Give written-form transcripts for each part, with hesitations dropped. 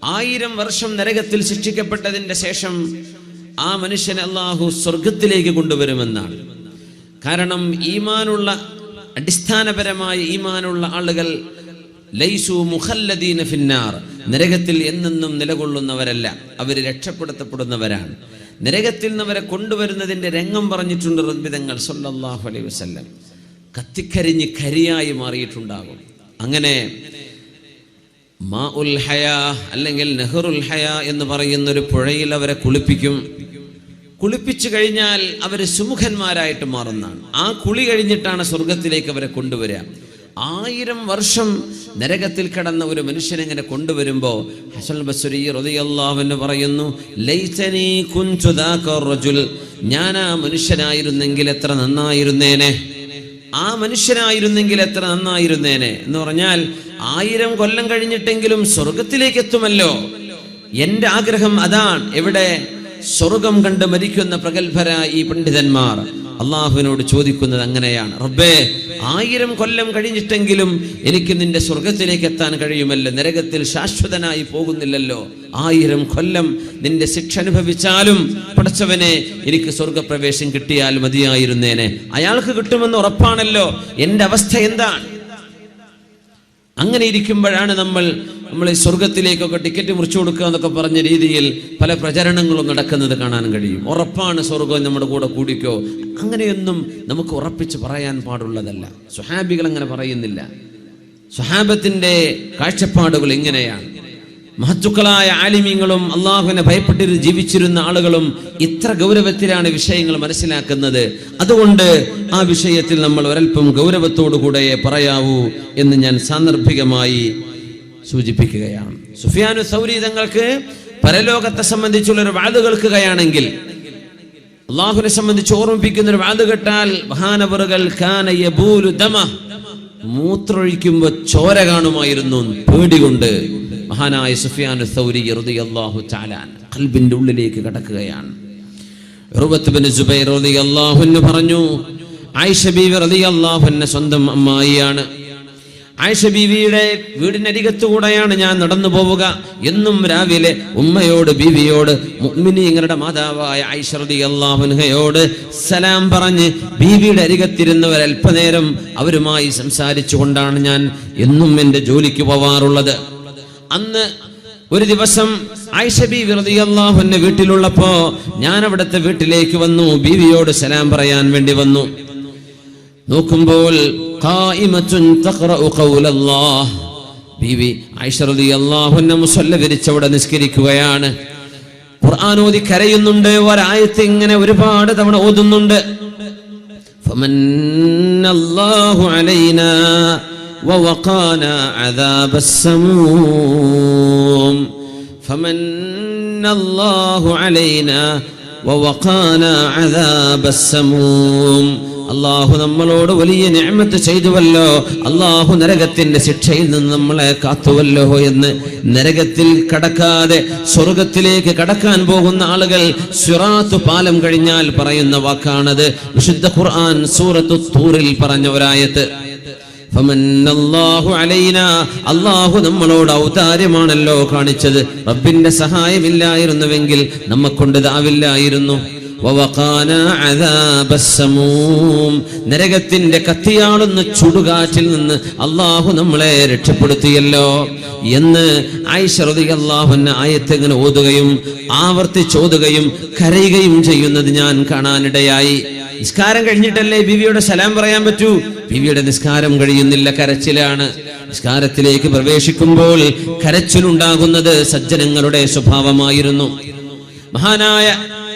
1000 വർഷം നരകത്തിൽ ശിക്ഷിക്കപ്പെട്ടതിന്റെ ശേഷം ആ മനുഷ്യനെ അല്ലാഹു സ്വർഗത്തിലേക്ക് കൊണ്ടുവരുമെന്നാണ്. കാരണം ഈമാനുള്ള, അടിസ്ഥാനപരമായ ഈമാനുള്ള ആളുകൾ ലൈസു മുഖല്ലദീന ഫിന്നാർ, നരകത്തിൽ എന്നെന്നും നിലകൊള്ളുന്നവരല്ല, അവർ രക്ഷപ്പെടുത്തപ്പെടുന്നവരാണ്. നരകത്തിൽ നിന്നവരെ കൊണ്ടുവരുന്നതിന്റെ രംഗം പറഞ്ഞിട്ടുണ്ട് റബ്ബിതങ്ങൾ സല്ലല്ലാഹു അലൈഹി വസല്ലം. കത്തിക്കരിഞ്ഞ് കരിയായി മാറിയിട്ടുണ്ടാകും. അങ്ങനെ മാ ഉൽ ഹയാ അല്ലെങ്കിൽ നെഹ്റുൽ ഹയാ എന്ന് പറയുന്നൊരു പുഴയിൽ അവരെ കുളിപ്പിക്കും. കുളിപ്പിച്ചു കഴിഞ്ഞാൽ അവർ സുമുഖന്മാരായിട്ട് മാറുന്നതാണ്. ആ കുളി കഴിഞ്ഞിട്ടാണ് സ്വർഗത്തിലേക്ക് അവരെ കൊണ്ടുവരിക. 1000 വർഷം നരകത്തിൽ കിടന്ന ഒരു മനുഷ്യനെങ്ങനെ കൊണ്ടുവരുമ്പോൾ ഹസൻ ബസ്രി റളിയല്ലാഹു അൻഹു പറയുന്നു, ലൈതനി കുൻതു ദാക റജുൽ, ഞാൻ ആ മനുഷ്യനായിരുന്നെങ്കിൽ എത്ര നന്നായിരുന്നേനെ, ആ മനുഷ്യനായിരുന്നെങ്കിൽ എത്ര നന്നായിരുന്നേനെ എന്ന് പറഞ്ഞാൽ 1000 കൊല്ലം കഴിഞ്ഞിട്ടെങ്കിലും സ്വർഗത്തിലേക്ക് എത്തുമല്ലോ. എന്റെ ആഗ്രഹം അതാണ്. എവിടെ? സ്വർഗം കണ്ട് മരിക്കുന്ന പ്രഗത്ഭരായ ഈ പണ്ഡിതന്മാർ അള്ളാഹുവിനോട് ചോദിക്കുന്നത് അങ്ങനെയാണ്, റബ്ബേ 1000 കൊല്ലം കഴിഞ്ഞിട്ടെങ്കിലും എനിക്ക് നിന്റെ സ്വർഗത്തിലേക്ക് എത്താൻ കഴിയുമല്ലോ, നരകത്തിൽ ശാശ്വതനായി പോകുന്നില്ലല്ലോ. 1000 കൊല്ലം നിന്റെ ശിക്ഷ അനുഭവിച്ചാലും പടച്ചവനെ എനിക്ക് സ്വർഗപ്രവേശം കിട്ടിയാൽ മതിയായിരുന്നേനെ. അയാൾക്ക് കിട്ടുമെന്ന് ഉറപ്പാണല്ലോ. എന്റെ അവസ്ഥ എന്താണ്? അങ്ങനെ ഇരിക്കുമ്പോഴാണ് നമ്മൾ ഈ സ്വർഗത്തിലേക്കൊക്കെ ടിക്കറ്റ് മുറിച്ചു കൊടുക്കുക എന്നൊക്കെ പറഞ്ഞ രീതിയിൽ പല പ്രചരണങ്ങളും നടക്കുന്നത് കാണാൻ കഴിയും. ഉറപ്പാണ് സ്വർഗം നമ്മുടെ കൂടെ കൂടിക്കോ, അങ്ങനെയൊന്നും നമുക്ക് ഉറപ്പിച്ച് പറയാൻ പാടുള്ളതല്ല. സ്വഹാബികൾ അങ്ങനെ പറയുന്നില്ല. സ്വഹാബത്തിന്റെ കാഴ്ചപ്പാടുകൾ ഇങ്ങനെയാണ്. മഹത്തുക്കളായ ആലിമീങ്ങളും അള്ളാഹുവിനെ ഭയപ്പെട്ട് ജീവിച്ചിരുന്ന ആളുകളും ഇത്ര ഗൗരവത്തിലാണ് വിഷയങ്ങൾ മനസ്സിലാക്കുന്നത്. അതുകൊണ്ട് ആ വിഷയത്തിൽ നമ്മൾ ഒരൽപ്പം ഗൗരവത്തോടുകൂടെ പറയാവൂ എന്ന് ഞാൻ സാന്ദർഭികമായി സൂചിപ്പിക്കുകയാണ്. സുഫിയാനു സൗരി തങ്ങൾക്ക് പരലോകത്തെ സംബന്ധിച്ചുള്ളൊരു വാദ് കേൾക്കുകയാണെങ്കിൽ, അള്ളാഹുവിനെ സംബന്ധിച്ച് ഓർമ്മിപ്പിക്കുന്ന ഒരു വാദ് കേട്ടാൽ മഹാനവറുകൾ കാന യബൂലു ദമ, മൂത്രൊഴിക്കുമ്പോ ചോര കാണുമായിരുന്നു പേടികൊണ്ട്. മഹാനായ സുഫിയാനു സൗരി റളിയല്ലാഹു തആല ഖൽബിന്റെ ഉള്ളിലേക്ക് കടക്കുകയാണ്. ഉർവത്ത് ബിൻ സുബൈർ റളിയല്ലാഹു അൻഹു പറഞ്ഞു, ആയിഷ ബീവി റളിയല്ലാഹു അൻഹ സ്വന്തം അമ്മായിയാണ്. ആയിഷ ബീവിയുടെ വീടിനരികത്തുകൂടെയാണ് ഞാൻ നടന്നു പോവുക. എന്നും രാവിലെ ഉമ്മയോട്, ബീവിയോട്, മുഅ്മിനീങ്ങളുടെ മാതാവായ ആയിഷ റളിയല്ലാഹു അൻഹയോട് സലാം പറഞ്ഞ് ബീവിയുടെ അരികത്തിരുന്ന് ഒരൽപ്പനേരം അവരുമായി സംസാരിച്ചു കൊണ്ടാണ് ഞാൻ എന്നും എൻ്റെ ജോലിക്ക് പോവാറുള്ളത്. അന്ന് ഒരു ദിവസം ആയിഷ ബീവി റളിയല്ലാഹു അൻഹ വീട്ടിലുള്ളപ്പോ ഞാൻ അവിടുത്തെ വീട്ടിലേക്ക് വന്നു. ബീവിയോട് സലാം പറയാൻ വേണ്ടി വന്നു. നോക്കുമ്പോൾ ഖായിമത്തുൻ തഖറഉ ഖൗലല്ലാഹ്, ബീവി ആയിഷ റളിയല്ലാഹു അൻഹ മുസല്ല വിരിച്ചവിടെ നിസ്കരിക്കുകയാണ്. ഖുർആൻ ഓതി കരയുന്നുണ്ട്. ഒരായത്ത് ഇങ്ങനെ ഒരുപാട് തവണ ഓതുന്നുണ്ട്. ഫമന്നല്ലാഹു അലൈനാ ووقانا عذاب السموم فمن الله علينا ووقانا عذاب السموم. അള്ളാഹു നമ്മളോട് വലിയ നിഅമത്ത് ചെയ്തുവല്ലോ, അള്ളാഹു നരകത്തിന്റെ ശിക്ഷയിൽ നിന്ന് നമ്മളെ കാത്തുവല്ലോ എന്ന്. നരകത്തിൽ കടക്കാതെ സ്വർഗത്തിലേക്ക് കടക്കാൻ പോകുന്ന ആളുകൾ സിറാത്ത് പാലം കഴിഞ്ഞാൽ പറയുന്ന വാക്കാണത്. വിശുദ്ധ ഖുർആൻ സൂറത്തു തൂറിൽ പറഞ്ഞ ഒരായത്ത്. അള്ളാഹു നമ്മളോട് ഔദാര്യമാണല്ലോ കാണിച്ചത്. റബ്ബിന്റെ സഹായമില്ലായിരുന്നുവെങ്കിൽ നമ്മക്കൊണ്ട് ഇതാവില്ലായിരുന്നു. നരകത്തിന്റെ കത്തിയാളുന്ന ചുടുകാറ്റിൽ നിന്ന് അള്ളാഹു നമ്മളെ രക്ഷപ്പെടുത്തിയല്ലോ എന്ന് ആയിഷ റളിയല്ലാഹു അൻഹ ആയത്ത് ഇങ്ങനെ ഓതുകയും ആവർത്തിച്ചോതുകയും കരയുകയും ചെയ്യുന്നത് ഞാൻ കാണാനിടയായി. നിസ്കാരം കഴിഞ്ഞിട്ടല്ലേ ബീവിയുടെ സലാം പറയാൻ പറ്റൂ? ബീവിയുടെ നിസ്കാരം കഴിയുന്നില്ല, കരച്ചിലാണ്. നിസ്കാരത്തിലേക്ക് പ്രവേശിക്കുമ്പോൾ കരച്ചിലുണ്ടാകുന്നത് സജ്ജനങ്ങളുടെ സ്വഭാവമായിരുന്നു. മഹാനായ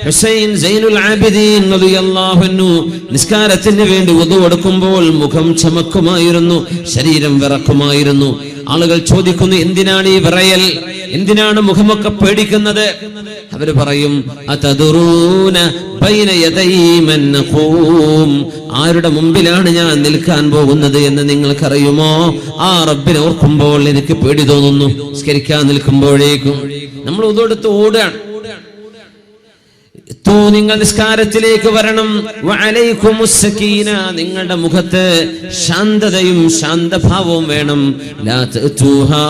ഹുസൈൻ സൈനുൽ ആബിദീൻ റളിയല്ലാഹു അൻഹു നിസ്കാരത്തിന് വേണ്ടി wudu എടുക്കുമ്പോൾ മുഖം ചമക്കുമായിരുന്നു, ശരീരം വിറക്കുമായിരുന്നു. ആളുകൾ ചോദിക്കുന്നു, എന്തിനാണ് ഈ വിറയൽ, എന്തിനാണ് മുഖമൊക്കെ പേടിക്കുന്നത്? അവർ പറയും, അതദറൂന ബൈന യദൈ മൻ നഖൂം, ആരുടെ മുമ്പിലാണ് ഞാൻ നിൽക്കാൻ പോകുന്നത് എന്ന് നിങ്ങൾക്കറിയുമോ? ആ റബ്ബിനെ ഓർക്കുമ്പോൾ എനിക്ക് പേടി തോന്നുന്നു. നിസ്കരിക്കാൻ നിൽക്കുമ്പോഴേക്കും നമ്മൾ wudu എടുത്ത് ഓടുകയാണ്. നിങ്ങൾ നിസ്കാരത്തിലേക്ക് വരണം. വഅലൈക്കുമുസ് സകീന, നിങ്ങളുടെ മുഖത്ത് ശാന്തതയും ശാന്തഭാവവും വേണം. ലാ തഅതൂഹാ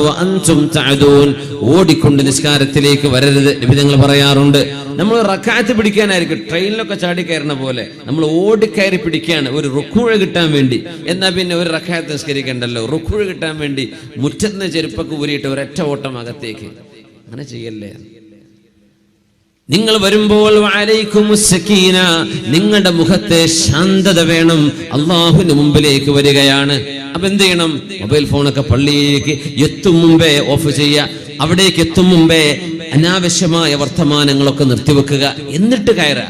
വഅൻതും തഅദൂൻ, ഓടിക്കൊണ്ട് നിസ്കാരത്തിലേക്ക് വരരുത്. നബി തങ്ങൾ പറയാറുണ്ട്, നമ്മൾ റക്അത്ത് പിടിക്കാനായിരിക്കും ട്രെയിനിലൊക്കെ ചാടി കയറുന്ന പോലെ നമ്മൾ ഓടിക്കയറി പിടിക്കുകയാണ് ഒരു റുക്കൂഴ് കിട്ടാൻ വേണ്ടി. എന്നാൽ പിന്നെ ഒരു റക്അത്ത് നിസ്കരിക്കണ്ടല്ലോ, റുക്കൂഴ് കിട്ടാൻ വേണ്ടി മുറ്റത്ത് ചെരുപ്പൊക്കെ ഊരിയിട്ട് ഒരൊറ്റ ഓട്ടം അകത്തേക്ക്. അങ്ങനെ ചെയ്യല്ലേ. നിങ്ങൾ വരുമ്പോൾ വഅലൈക്കുമുസ് സകീന, നിങ്ങളുടെ മുഖത്തെ ശാന്തത വേണം. അള്ളാഹുവിന്റെ മുമ്പിലേക്ക് വരികയാണ്. അപ്പൊ എന്ത് ചെയ്യണം? മൊബൈൽ ഫോണൊക്കെ പള്ളിയിലേക്ക് എത്തും മുമ്പേ ഓഫ് ചെയ്യുക. അവിടേക്ക് എത്തും മുമ്പേ അനാവശ്യമായ വർത്തമാനങ്ങളൊക്കെ നിർത്തിവെക്കുക, എന്നിട്ട് കയറുക.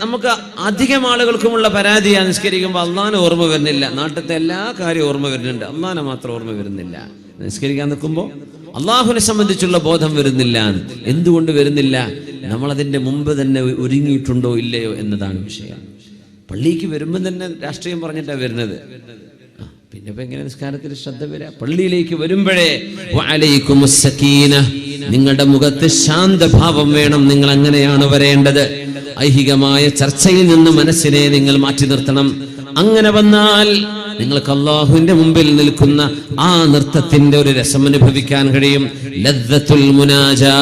നമുക്ക് അധികം ആളുകൾക്കുമുള്ള പരാതിയാണ്, നിസ്കരിക്കുമ്പോൾ അള്ളാഹിനെ ഓർമ്മ വരുന്നില്ല. നാട്ടിലത്തെ എല്ലാ കാര്യവും ഓർമ്മ വരുന്നുണ്ട്, അള്ളാഹിനെ മാത്രം ഓർമ്മ വരുന്നില്ല. നിസ്കരിക്കാൻ നിൽക്കുമ്പോൾ അള്ളാഹുവിനെ സംബന്ധിച്ചുള്ള ബോധം വരുന്നില്ല. എന്തുകൊണ്ട് വരുന്നില്ല? നമ്മളതിൻ്റെ മുമ്പ് തന്നെ ഒരുങ്ങിയിട്ടുണ്ടോ ഇല്ലയോ എന്നതാണ് വിഷയം. പള്ളിക്ക് വരുമ്പോൾ തന്നെ രാഷ്ട്രീയം പറഞ്ഞിട്ടാണ് വരുന്നത്. പിന്നെ ഇപ്പൊ എങ്ങനെ നിസ്കാരത്തിൽ ശ്രദ്ധ വരിക? പള്ളിയിലേക്ക് വരുമ്പോഴേ വഅലൈക്കുമുസ് സകീന, നിങ്ങളുടെ മുഖത്ത് ശാന്തഭാവം വേണം. നിങ്ങൾ അങ്ങനെയാണ് വരേണ്ടത്. ഐഹികമായ ചർച്ചയിൽ നിന്ന് മനസ്സിനെ നിങ്ങൾ മാറ്റി നിർത്തണം. അങ്ങനെ വന്നാൽ നിങ്ങൾക്ക് അല്ലാഹുവിന്റെ മുമ്പിൽ നിൽക്കുന്ന ആ നൃത്തത്തിന്റെ ഒരു രസം അനുഭവിക്കാൻ കഴിയും. ലദ്ദത്തുൽ മുനാജാ,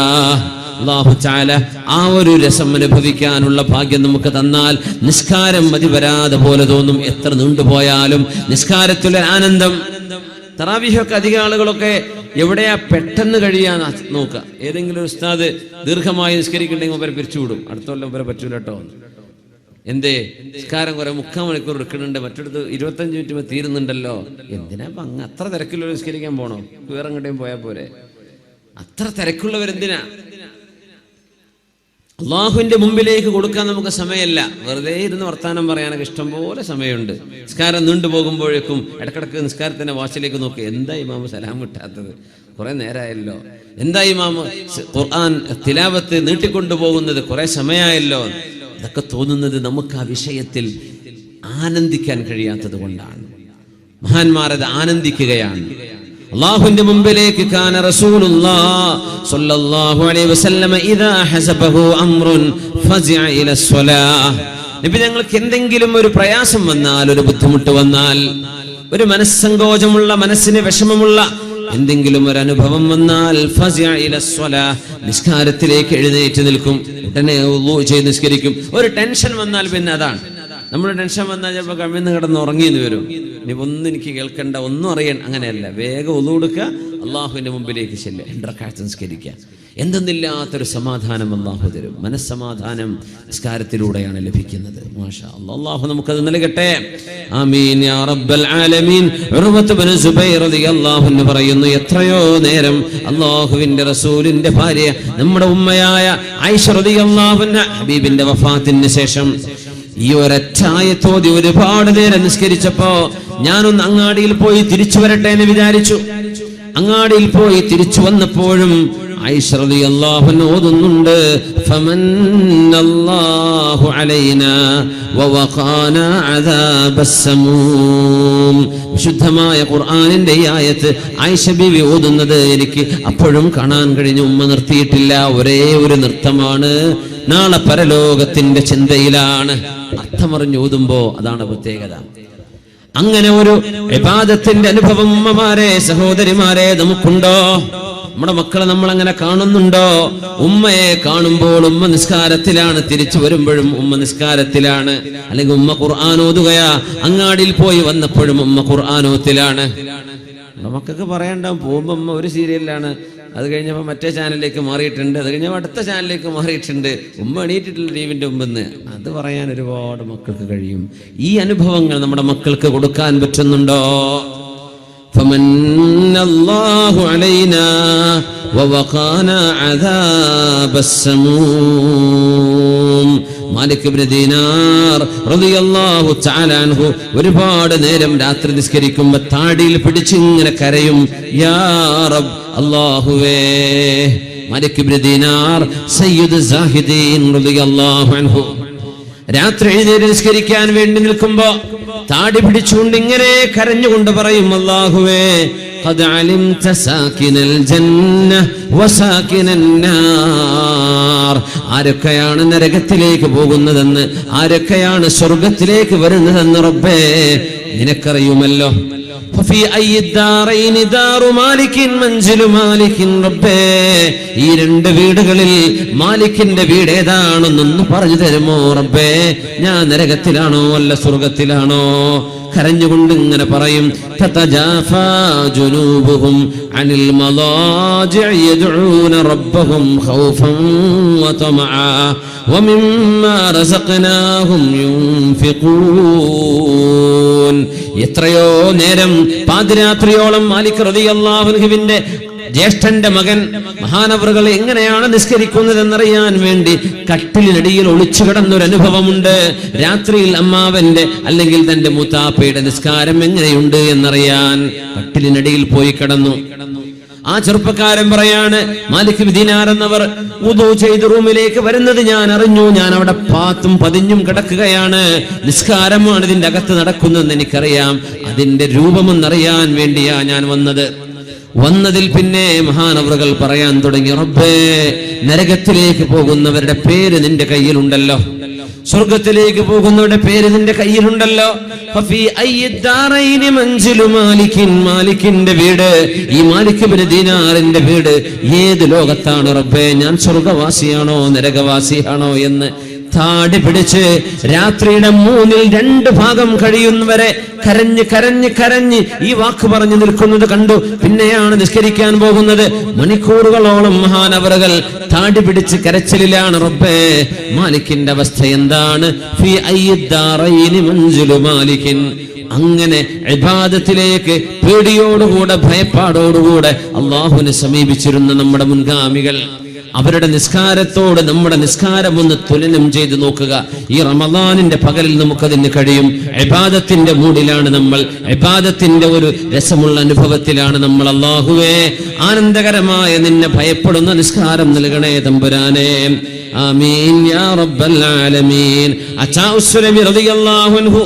അല്ലാഹു തആല ആ ഒരു രസം അനുഭവിക്കാനുള്ള ഭാഗ്യം നമുക്ക് തന്നാൽ നിസ്കാരം മതി വരാതെ പോലെ തോന്നും. എത്ര നീണ്ടുപോയാലും നിസ്കാരത്തിലെ ആനന്ദം. തറാവീഹൊക്കെ അധിക ആളുകളൊക്കെ എവിടെയാ പെട്ടെന്ന് കഴിയാൻ നോക്കുക. ഏതെങ്കിലും ഒരു ഉസ്താദ് ദീർഘമായി നിസ്കരിക്കണ്ടെങ്കിൽ അവരെ പിരിച്ചുവിടും. അടുത്ത കൊല്ലം വരെ പറ്റൂല കേട്ടോ. എന്തേ? നിസ്കാരം കുറെ 3/4 മണിക്കൂർ എടുക്കുന്നുണ്ട്, മറ്റടുത്ത് 25 മിനിറ്റ് തീരുന്നുണ്ടല്ലോ. എന്തിനാ അങ്ങ് അത്ര തിരക്കുള്ളവർ നിസ്കരിക്കാൻ പോണോ? വേറെ എങ്ങോട്ടേയും പോയാൽ പോരെ? അത്ര തിരക്കുള്ളവരെന്തിനാ? അള്ളാഹുവിന്റെ മുമ്പിലേക്ക് കൊടുക്കാൻ നമുക്ക് സമയമല്ല. വെറുതെ ഇരുന്ന് വർത്താനം പറയാനൊക്കെ ഇഷ്ടം പോലെ സമയമുണ്ട്. നിസ്കാരം നീണ്ടു പോകുമ്പോഴേക്കും ഇടക്കിടക്ക് നിസ്കാരത്തിന്റെ വാച്ചിലേക്ക് നോക്കി, എന്താ ഇമാമ് സലാം വിട്ടാത്തത്? കുറെ നേരമായല്ലോ. എന്താ ഇമാമ് ഖുർആൻ തിലാവത്ത് നീട്ടിക്കൊണ്ടുപോകുന്നത്? കുറെ സമയമായല്ലോ. ഇതൊക്കെ തോന്നുന്നത് നമുക്ക് ആ വിഷയത്തിൽ ആനന്ദിക്കാൻ കഴിയാത്തത് കൊണ്ടാണ്. മഹാന്മാർ അത് ആനന്ദിക്കുകയാണ്. അല്ലാഹുവിന്റെ മുമ്പിലേക്ക് കാന റസൂലുള്ളാഹി സ്വല്ലല്ലാഹു അലൈഹി വസല്ലം ഇദാ ഹസബഹു അംറുൻ ഫസിഅ ഇല സ്വലാഹ്. നബി ഞങ്ങൾക്ക് എന്തെങ്കിലും ഒരു പ്രയാസം വന്നാൽ, ഒരു ബുദ്ധിമുട്ട് വന്നാൽ, ഒരു മനസ്സങ്കോചമുള്ള, മനസ്സിന് വിഷമമുള്ള എന്തെങ്കിലും ഒരു അനുഭവം വന്നാൽ ഫസിഅ ഇല സ്വലാഹ്, നിസ്കാരത്തിലേക്ക് എഴുന്നേറ്റ് നിൽക്കും. ഉടനെ വുളൂ ചെയ്ത് നിസ്കരിക്കും. ഒരു ടെൻഷൻ വന്നാൽ പിന്നെ അതാണ്. നമ്മുടെ ടെൻഷൻ വന്നാൽ ചിലപ്പോൾ കമിഴ്ന്ന് കിടന്ന് ഉറങ്ങിയെന്ന് വരും. ഇനി ഒന്നും എനിക്ക് കേൾക്കണ്ട, ഒന്നും അറിയാൻ. അങ്ങനെയല്ല, വേഗം ഒളു കൊടുക്കുക, അള്ളാഹുവിന്റെ മുമ്പിലേക്ക് ചെല്ലുക, 2 റക്അത്ത് നിസ്കരിക്കുക. എന്തെന്നില്ലാത്തൊരു സമാധാനം അള്ളാഹു തരും. മനസ്സമാധാനം നിസ്കാരത്തിലൂടെയാണ് ലഭിക്കുന്നത്. മാഷാ അല്ലാഹ്, അള്ളാഹു നമുക്കത് നൽകട്ടെ. ആമീൻ യാ റബ്ബൽ ആലമീൻ. ഉർവത്ത് ഇബ്നു സുബൈർ റളിയല്ലാഹു അൻഹു പറയുന്നു, എത്രയോ നേരം അള്ളാഹുവിന്റെ റസൂലിന്റെ ഭാര്യ നമ്മുടെ ഉമ്മയായ ആയിഷ റളിയല്ലാഹു അൻഹ ഹബീബിന്റെ വഫാത്തിന് ശേഷം ഈ ഒരൊറ്റ ആയത്തോതി ഒരുപാട് നേരം നിസ്കരിച്ചപ്പോ ഞാനൊന്ന് അങ്ങാടിയിൽ പോയി തിരിച്ചു വരട്ടെ എന്ന് വിചാരിച്ചു. അങ്ങാടിയിൽ പോയി തിരിച്ചു വന്നപ്പോഴും ആയിഷ റളിയല്ലാഹു അൻഹ ഓതുന്നുണ്ട്, ഫമന്നല്ലാഹു അലൈനാ വവഖാനാ അദാബസ് സമൂം. വിശുദ്ധമായ ഖുർആനിന്റെ ഈ ആയത്ത് ആയിഷ ബീവി ഓതുന്നത് എനിക്ക് അപ്പോഴും കാണാൻ കഴിഞ്ഞു. ഉമ്മ നിർത്തിയിട്ടില്ല, ഒരേ ഒരു നൃത്തമാണ്. നാളെ പരലോകത്തിന്റെ ചിന്തയിലാണ്. അർത്ഥമറിഞ്ഞ് ഓതുമ്പോ അതാണ് പ്രത്യേകത. അങ്ങനെ ഒരു ഇബാദത്തിന്റെ അനുഭവം ഉമ്മമാരെ, സഹോദരിമാരെ നമുക്കുണ്ടോ? നമ്മുടെ മക്കളെ നമ്മൾ അങ്ങനെ കാണുന്നുണ്ടോ? ഉമ്മയെ കാണുമ്പോൾ ഉമ്മ നിസ്കാരത്തിലാണ്, തിരിച്ചു വരുമ്പോഴും ഉമ്മ നിസ്കാരത്തിലാണ്. അല്ലെങ്കിൽ ഉമ്മ ഖുർആൻ ഓതുകയാ, അങ്ങാടിയിൽ പോയി വന്നപ്പോഴും ഉമ്മ ഖുർആനോത്തിലാണ്. നമുക്കൊക്കെ പറയണ്ടാവും, പോകുമ്പോ ഉമ്മ ഒരു സീരിയലിലാണ്, അത് കഴിഞ്ഞപ്പോൾ മറ്റേ ചാനലിലേക്ക് മാറിയിട്ടുണ്ട്, അത് കഴിഞ്ഞപ്പോൾ അടുത്ത ചാനലിലേക്ക് മാറിയിട്ടുണ്ട്, ഉമ്മ എണീറ്റിട്ടുള്ള ടീവിന്റെ മുമ്പെന്ന്. അത് പറയാൻ ഒരുപാട് മക്കൾക്ക് കഴിയും. ഈ അനുഭവങ്ങൾ നമ്മുടെ മക്കൾക്ക് കൊടുക്കാൻ പറ്റുന്നുണ്ടോ? ഫമന്നല്ലാഹു അലൈനാ വവഖാനാ അദാബസ് സമൂം. മാലിക് ഇബ്നു ദീനാർ റളിയല്ലാഹു തആല അൻഹു ഒരുപാട് നേരം രാത്രി നിസ്കരിക്കുമ്പോൾ താടിയിൽ പിടിച്ചിങ്ങനെ കരയും, യാ റബ്ബ്, അല്ലാഹുവേ. മാലിക് ഇബ്നു ദീനാർ സയ്യിദ് സാഹിദീൻ റളിയല്ലാഹു അൻഹു രാത്രി എഴുന്നേറ്റ് നിസ്കരിക്കാൻ വേണ്ടി നിൽക്കുമ്പോ താടി പിടിച്ചുകൊണ്ട് ഇങ്ങനെ കരഞ്ഞുകൊണ്ട് പറയും, അല്ലാഹുവേ ഖദ് അലിംത സാകിനൽ ജന്ന വസാകിനൻ നാർ. ആരൊക്കെയാണ് നരകത്തിലേക്ക് പോകുന്നതെന്ന്, ആരൊക്കെയാണ് സ്വർഗത്തിലേക്ക് വരുന്നതെന്ന് റബ്ബേ നിനക്കറിയുമല്ലോ. ഫഫി അയ്യി ദാറൈനി ദാറു മാലികിൻ മൻസിലു മാലികിൻ റബ്ബേ, ഈ രണ്ട് വീടുകളിൽ മാലിക്കിന്റെ വീട് ഏതാണെന്നൊന്ന് പറഞ്ഞു തരുമോ റബ്ബേ? ഞാൻ നരകത്തിലാണോ അല്ല സ്വർഗത്തിലാണോ? കരഞ്ഞുകൊണ്ട് ഇങ്ങനെ പറയും, തതജാഫാ ജുനൂബുഹും അനിൽ മളാജിഇ യദ്ഊന റബ്ബഹും ഖൗഫൻ വതമഅ വമിമ്മാ റസഖ്നാഹും യുൻഫിഖൂൻ. എത്രയോ നേരം പാതിരാത്രിയോളം മാലിക് റളിയല്ലാഹു അൻഹുവിന്റെ ജ്യേഷ്ഠന്റെ മകൻ മഹാനവറുകൾ എങ്ങനെയാണ് നിസ്കരിക്കുന്നതെന്നറിയാൻ വേണ്ടി കട്ടിലിനടിയിൽ ഒളിച്ചു കിടന്നൊരനുഭവമുണ്ട്. രാത്രിയിൽ അമ്മാവന്റെ അല്ലെങ്കിൽ തന്റെ മൂത്താപ്പയുടെ നിസ്കാരം എങ്ങനെയുണ്ട് എന്നറിയാൻ കട്ടിലിനടിയിൽ പോയി കിടന്നു. ആ ചെറുപ്പക്കാരൻ പറയാണ്, മാലിക് ബിൻ ദിനാർ എന്നവർ വുദൂ ചെയ്ത് റൂമിലേക്ക് വരുന്നത് ഞാൻ അറിഞ്ഞു. ഞാൻ അവിടെ പാത്തും പതിഞ്ഞും കിടക്കുകയാണ്. നിസ്കാരമാണ് ഇതിന്റെ അകത്ത് നടക്കുന്നതെന്ന് എനിക്കറിയാം. അതിന്റെ രൂപമെന്നറിയാൻ വേണ്ടിയാ ഞാൻ വന്നതിൽ പിന്നെ മഹാനവറുകൾ പറയാൻ തുടങ്ങി, റബ്ബേ നരകത്തിലേക്ക് പോകുന്നവരുടെ പേര് നിന്റെ കയ്യിലുണ്ടല്ലോ, സ്വർഗത്തിലേക്ക് പോകുന്നവരുടെ പേര് നിന്റെ കയ്യിലുണ്ടല്ലോ. ഫഫി അയ്യി ദാറൈനി മൻസിലു മാലികിൻ, മാലിക്കിന്റെ വീട്, ഈ മാലിക് ബിൻ ദീനാറിന്റെ വീട് ഏത് ലോകത്താണ് റബ്ബേ? ഞാൻ സ്വർഗവാസിയാണോ നരകവാസിയാണോ എന്ന് താടി പിടിച്ച് രാത്രിയുടെ 2/3 ഭാഗം കഴിയുന്നവരെ കരഞ്ഞ് കരഞ്ഞ് കരഞ്ഞ് ഈ വാക്ക് പറഞ്ഞു നിൽക്കുന്നത് കണ്ടു. പിന്നെയാണ് നിസ്കരിക്കാൻ പോകുന്നത്. മണിക്കൂറുകളോളം മഹാനവറുകൾ താടി പിടിച്ച് കരച്ചിലാണ്. റബ്ബേ മാലിക്കിന്റെ അവസ്ഥ എന്താണ്? ഫീ അയ്യി ദാറൈനി മൻസിലു മാലികിൻ. അങ്ങനെ ഇബാദത്തിലേക്ക് പേടിയോടുകൂടെ ഭയപ്പാടോടുകൂടെ അല്ലാഹുവിനെ സമീപിച്ചിരുന്ന നമ്മുടെ മുൻഗാമികൾ, അവരുടെ നിസ്കാരത്തോട് നമ്മുടെ നിസ്കാരം ഒന്ന് തുലനം ചെയ്ത് നോക്കുക. ഈ റമദാനിന്റെ പകലിൽ നമുക്കതിന് കഴിയും. ഇബാദത്തിന്റെ മൂഡിലാണ് നമ്മൾ, ഇബാദത്തിന്റെ ഒരു രസമുള്ള അനുഭവത്തിലാണ് നമ്മൾ. അല്ലാഹുവേ ആനന്ദകരമായ നിന്നെ ഭയപ്പെടുന്ന നിസ്കാരം നൽകണേ തമ്പുരാനേ. ആമീൻ യാ റബ്ബൽ ആലമീൻ. അച്ചാ ഉസ്സലമി റളിയല്ലാഹു അൻഹു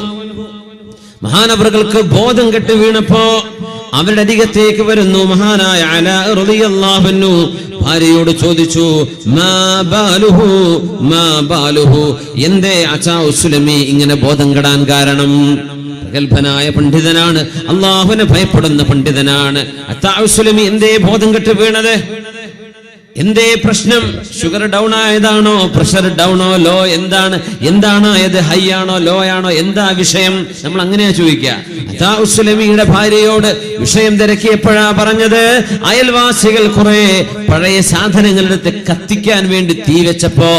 മഹാനവറുകൾക്ക് ബോധം കെട്ട് വീണപ്പോ അവരുടെ അരികത്തേക്ക് വരുന്നു മഹാനായ അലാ റളിയല്ലാഹു അൻഹു. ഭാര്യയോട് ചോദിച്ചു, മാ ബാലുഹു, എന്തേ അച്ചാ ഉസ്ലമി ഇങ്ങനെ ബോധം കെടാൻ കാരണം? പ്രഗൽഭനായ പണ്ഡിതനാണ്, അല്ലാഹുവിനെ ഭയപ്പെടുന്ന പണ്ഡിതനാണ്. അച്ചാ ഉസ്ലമി എന്തേ ബോധം കെട്ട് വീണത്? എന്തേ പ്രശ്നം? ഷുഗർ ഡൗൺ ആയതാണോ? പ്രഷർ ഡൗണോ? ലോ? എന്താണ് ആയത്? ഹൈ ആണോ ലോ ആണോ? എന്താ വിഷയം? നമ്മൾ അങ്ങനെയാ ചോദിക്കുക. അതാ ഉസ്ലമിയുടെ ഭാര്യയോട് വിഷയം തിരക്കിയപ്പോഴാ പറഞ്ഞത്, അയൽവാസികൾ കുറെ പഴയ സാധനങ്ങളെടുത്ത് കത്തിക്കാൻ വേണ്ടി തീ വെച്ചപ്പോ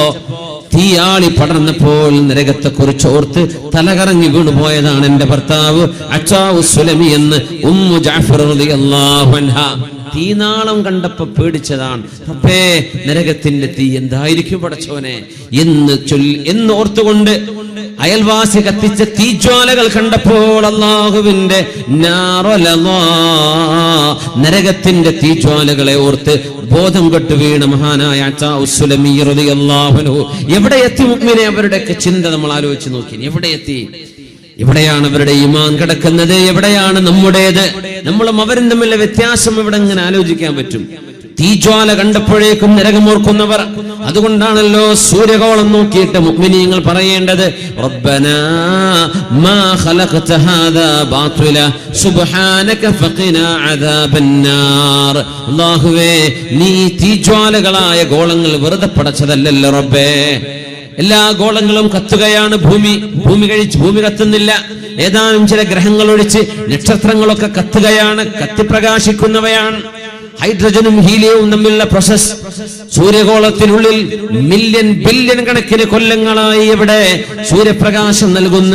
തീയാളി പടർന്നപ്പോൾ നരകത്തെ കുറിച്ച് ഓർത്ത് തലകറങ്ങി വീണുപോയതാണ് എന്റെ ഭർത്താവ് അച്ചാ ഉസ്ലമി എന്ന് ഉമ്മു ജഅഫർ റളിയല്ലാഹു അൻഹാ. തീനാളം കണ്ടപ്പോ പേടിച്ചതാണ്. റബ്ബേ നരകത്തിന്റെ തീ എന്തായിരിക്കും പടച്ചോനെ എന്ന് ഓർത്തുകൊണ്ട് അയൽവാസി കത്തിച്ച തീജ്വാലകൾ കണ്ടപ്പോൾ അല്ലാഹുവിന്റെ നരകത്തിന്റെ തീജ്വാലകളെ ഓർത്ത് ബോധം കെട്ട് വീണ മഹാനായ അച്ചാ ഉസ്ലമി റളിയല്ലാഹു അൻഹു എവിടെ എത്തി? മുഅ്മിനെ അവരുടെയൊക്കെ ചിന്ത നമ്മൾ ആലോചിച്ച് നോക്കി. എവിടെ എത്തി? എവിടെയാണ് അവരുടെ ഈമാൻ കിടക്കുന്നത്? എവിടെയാണ് നമ്മുടേത്? നമ്മളും അവരും തമ്മിലുള്ള വ്യത്യാസം ഇവിടെ ഇങ്ങനെ ആലോചിക്കാൻ പറ്റും. തീജ്വാല കണ്ടപ്പോഴേക്കും നരകമോർക്കുന്നവർ. അതുകൊണ്ടാണല്ലോ സൂര്യകോളം നോക്കിയിട്ട് മുഅ്മിനീങ്ങൾ പറയേണ്ടത്, റബ്ബനാ മാ ഖലഖത ഹാദാ ബാതില സുബ്ഹാനക ഫഖിനാ അദാബന്നാർ. അല്ലാഹുവേ നീ തീജ്വാലകളായ ഗോളങ്ങൾ വെറുതെ പടച്ചതല്ലല്ലോ റബ്ബേ. എല്ലാ ഗോളങ്ങളും കത്തുകയാണ്. ഭൂമി കത്തുന്നില്ല. ഏതാനും ചില ഗ്രഹങ്ങൾ ഒഴിച്ച് നക്ഷത്രങ്ങളൊക്കെ കത്തുകയാണ്, കത്തിപ്രകാശിക്കുന്നവയാണ്. ഹൈഡ്രജനും ഹീലിയവും തമ്മിലുള്ള പ്രോസസ്. സൂര്യഗോളത്തിനുള്ളിൽ ബില്യൺ കണക്കിന് കൊല്ലങ്ങളായി എവിടെ സൂര്യപ്രകാശം നൽകുന്ന